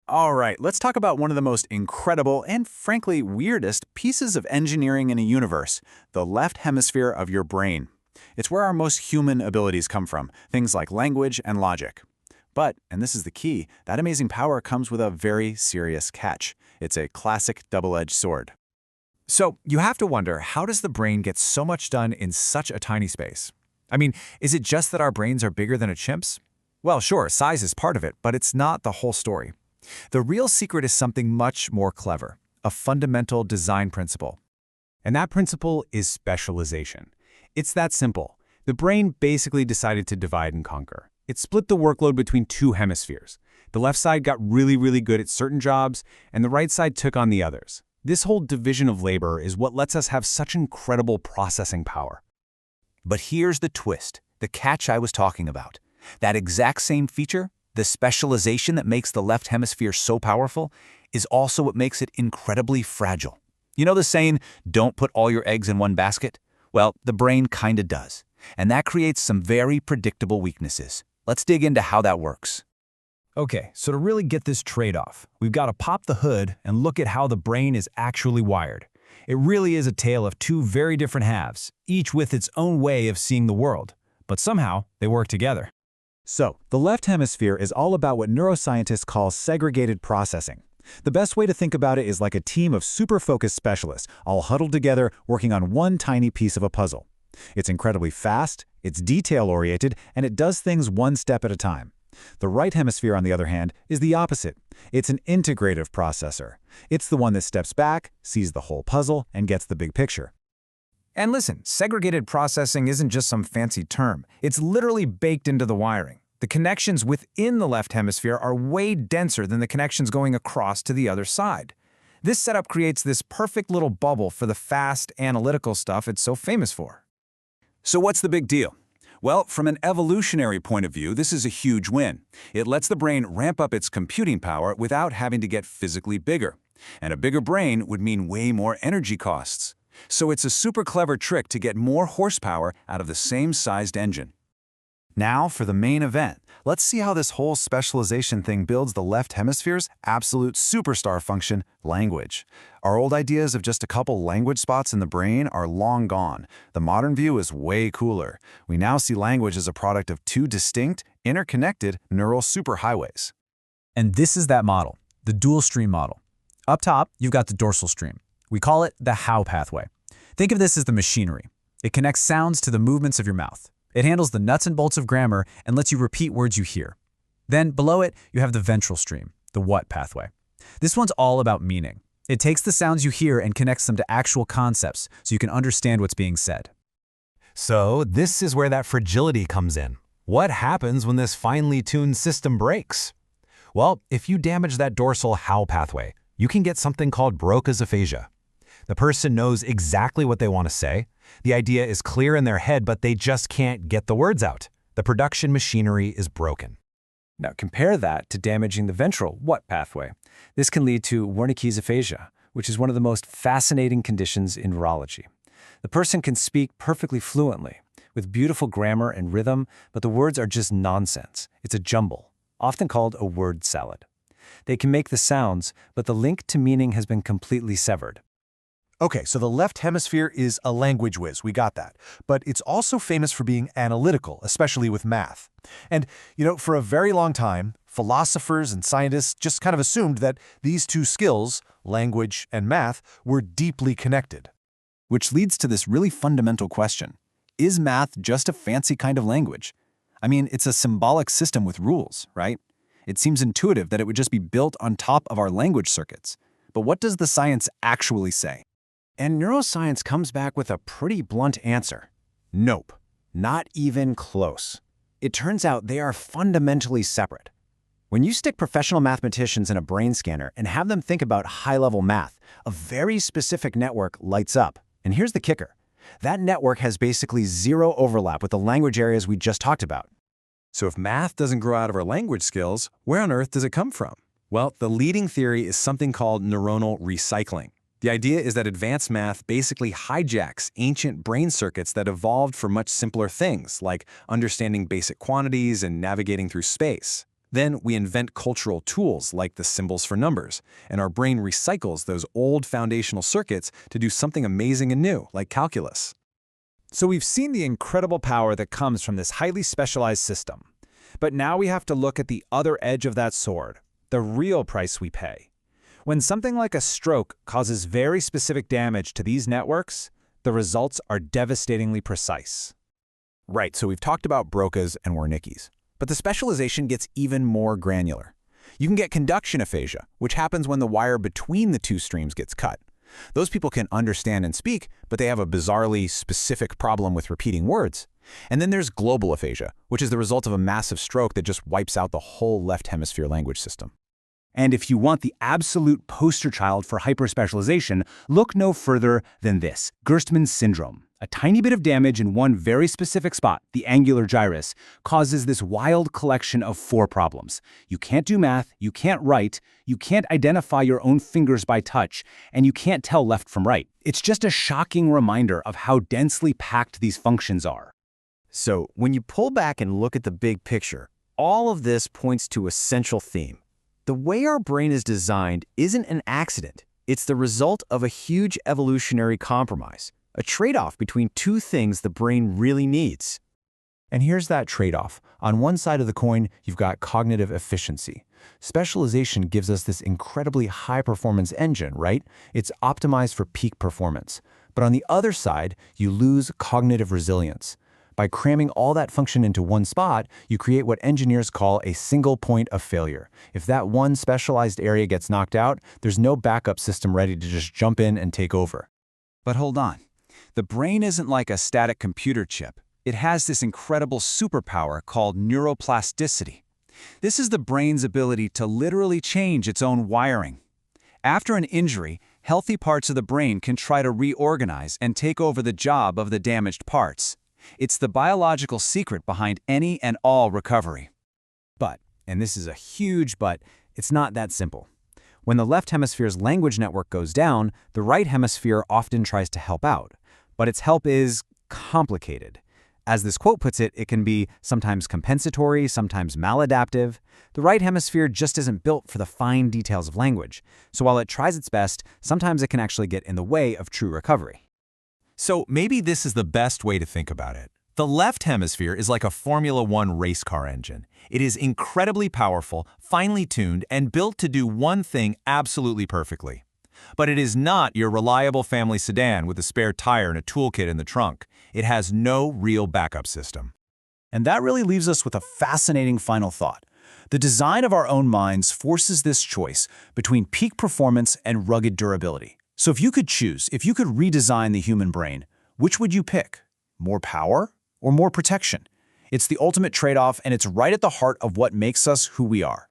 All right, let's talk about one of the most incredible and frankly weirdest pieces of engineering in a universe, the left hemisphere of your brain. It's where our most human abilities come from, things like language and logic. But, and this is the key, that amazing power comes with a very serious catch. It's a classic double-edged sword. So you have to wonder, how does the brain get so much done in such a tiny space? I mean, is it just that our brains are bigger than a chimp's? Well, sure, size is part of it, but it's not the whole story. The real secret is something much more clever, a fundamental design principle. And that principle is specialization. It's that simple. The brain basically decided to divide and conquer. It split the workload between two hemispheres. The left side got really good at certain jobs, and the right side took on the others. This whole division of labor is what lets us have such incredible processing power. But here's the twist, the catch I was talking about. That exact same feature, the specialization that makes the left hemisphere so powerful, is also what makes it incredibly fragile. You know the saying, don't put all your eggs in one basket? Well, the brain kinda does. And that creates some very predictable weaknesses. Let's dig into how that works. Okay, so to really get this trade-off, we've got to pop the hood and look at how the brain is actually wired. It really is a tale of two very different halves, each with its own way of seeing the world. But somehow, they work together. So, the left hemisphere is all about what neuroscientists call segregated processing. The best way to think about it is like a team of super-focused specialists, all huddled together, working on one tiny piece of a puzzle. It's incredibly fast, it's detail-oriented, and it does things one step at a time. The right hemisphere, on the other hand, is the opposite. It's an integrative processor. It's the one that steps back, sees the whole puzzle, and gets the big picture. And listen, segregated processing isn't just some fancy term. It's literally baked into the wiring. The connections within the left hemisphere are way denser than the connections going across to the other side. This setup creates this perfect little bubble for the fast, analytical stuff it's so famous for. So what's the big deal? Well, from an evolutionary point of view, this is a huge win. It lets the brain ramp up its computing power without having to get physically bigger. And a bigger brain would mean way more energy costs. So it's a super clever trick to get more horsepower out of the same sized engine. Now for the main event. Let's see how this whole specialization thing builds the left hemisphere's absolute superstar function, language. Our old ideas of just a couple language spots in the brain are long gone. The modern view is way cooler. We now see language as a product of two distinct, interconnected neural superhighways. And this is that model, the dual stream model. Up top, you've got the dorsal stream. We call it the how pathway. Think of this as the machinery. It connects sounds to the movements of your mouth. It handles the nuts and bolts of grammar and lets you repeat words you hear. Then below it, you have the ventral stream, the what pathway. This one's all about meaning. It takes the sounds you hear and connects them to actual concepts so you can understand what's being said. So this is where that fragility comes in. What happens when this finely tuned system breaks? Well, if you damage that dorsal how pathway, you can get something called Broca's aphasia. The person knows exactly what they want to say. The idea is clear in their head, but they just can't get the words out. The production machinery is broken. Now compare that to damaging the ventral what pathway. This can lead to Wernicke's aphasia, which is one of the most fascinating conditions in neurology. The person can speak perfectly fluently, with beautiful grammar and rhythm, but the words are just nonsense. It's a jumble, often called a word salad. They can make the sounds, but the link to meaning has been completely severed. Okay, so the left hemisphere is a language whiz, we got that. But it's also famous for being analytical, especially with math. And, for a very long time, philosophers and scientists just kind of assumed that these two skills, language and math, were deeply connected. Which leads to this really fundamental question. Is math just a fancy kind of language? I mean, it's a symbolic system with rules, right? It seems intuitive that it would just be built on top of our language circuits. But what does the science actually say? And neuroscience comes back with a pretty blunt answer. Nope, not even close. It turns out they are fundamentally separate. When you stick professional mathematicians in a brain scanner and have them think about high-level math, a very specific network lights up. And here's the kicker. That network has basically zero overlap with the language areas we just talked about. So if math doesn't grow out of our language skills, where on earth does it come from? Well, the leading theory is something called neuronal recycling. The idea is that advanced math basically hijacks ancient brain circuits that evolved for much simpler things, like understanding basic quantities and navigating through space. Then we invent cultural tools like the symbols for numbers, and our brain recycles those old foundational circuits to do something amazing and new, like calculus. So we've seen the incredible power that comes from this highly specialized system. But now we have to look at the other edge of that sword, the real price we pay. When something like a stroke causes very specific damage to these networks, the results are devastatingly precise. Right, so we've talked about Broca's and Wernicke's. But the specialization gets even more granular. You can get conduction aphasia, which happens when the wire between the two streams gets cut. Those people can understand and speak, but they have a bizarrely specific problem with repeating words. And then there's global aphasia, which is the result of a massive stroke that just wipes out the whole left hemisphere language system. And if you want the absolute poster child for hyperspecialization, look no further than this, Gerstmann's syndrome. A tiny bit of damage in one very specific spot, the angular gyrus, causes this wild collection of 4 problems. You can't do math, you can't write, you can't identify your own fingers by touch, and you can't tell left from right. It's just a shocking reminder of how densely packed these functions are. So when you pull back and look at the big picture, all of this points to a central theme. The way our brain is designed isn't an accident. It's the result of a huge evolutionary compromise, a trade-off between two things the brain really needs. And here's that trade-off. On one side of the coin, you've got cognitive efficiency. Specialization gives us this incredibly high-performance engine, right? It's optimized for peak performance. But on the other side, you lose cognitive resilience. By cramming all that function into one spot, you create what engineers call a single point of failure. If that one specialized area gets knocked out, there's no backup system ready to just jump in and take over. But hold on. The brain isn't like a static computer chip. It has this incredible superpower called neuroplasticity. This is the brain's ability to literally change its own wiring. After an injury, healthy parts of the brain can try to reorganize and take over the job of the damaged parts. It's the biological secret behind any and all recovery. But, and this is a huge but, it's not that simple. When the left hemisphere's language network goes down, the right hemisphere often tries to help out. But its help is complicated. As this quote puts it, it can be sometimes compensatory, sometimes maladaptive. The right hemisphere just isn't built for the fine details of language. So while it tries its best, sometimes it can actually get in the way of true recovery. So maybe this is the best way to think about it. The left hemisphere is like a Formula One race car engine. It is incredibly powerful, finely tuned, and built to do one thing absolutely perfectly. But it is not your reliable family sedan with a spare tire and a toolkit in the trunk. It has no real backup system. And that really leaves us with a fascinating final thought. The design of our own minds forces this choice between peak performance and rugged durability. So if you could choose, if you could redesign the human brain, which would you pick? More power or more protection? It's the ultimate trade-off, and it's right at the heart of what makes us who we are.